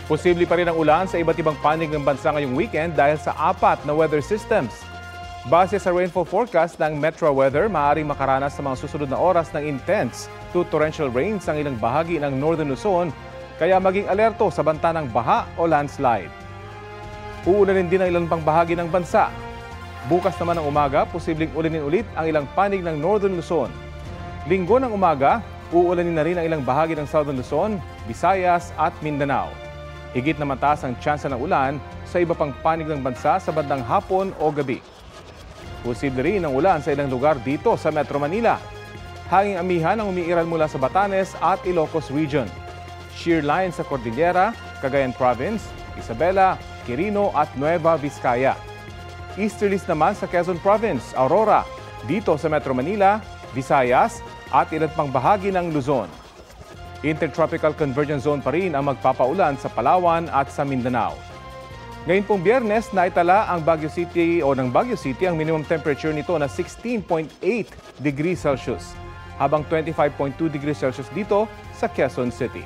Posible pa rin ang ulan sa iba't ibang panig ng bansa ngayong weekend dahil sa apat na weather systems. Base sa rainfall forecast ng Metro Weather, maaaring makaranas sa mga susunod na oras ng intense to torrential rains ang ilang bahagi ng Northern Luzon, kaya maging alerto sa banta ng baha o landslide. Uulanin din ang ilang pang bahagi ng bansa. Bukas naman ng umaga, posibleng ulanin ulit ang ilang panig ng Northern Luzon. Linggo ng umaga, uulanin na rin ang ilang bahagi ng Southern Luzon, Visayas at Mindanao. Higit na mataas ang tsansa ng ulan sa iba pang panig ng bansa sa bandang hapon o gabi. Posible rin ang ulan sa ilang lugar dito sa Metro Manila. Hanging amihan ang umiiral mula sa Batanes at Ilocos Region. Shear line sa Cordillera, Cagayan Province, Isabela, Quirino at Nueva Vizcaya. Easterlies naman sa Quezon Province, Aurora, dito sa Metro Manila, Visayas at ilan pang bahagi ng Luzon. Intertropical Convergence Zone pa rin ang magpapaulan sa Palawan at sa Mindanao. Ngayon pong Biyernes, naitala ang Baguio City ang minimum temperature nito na 16.8 degrees Celsius, habang 25.2 degrees Celsius dito sa Quezon City.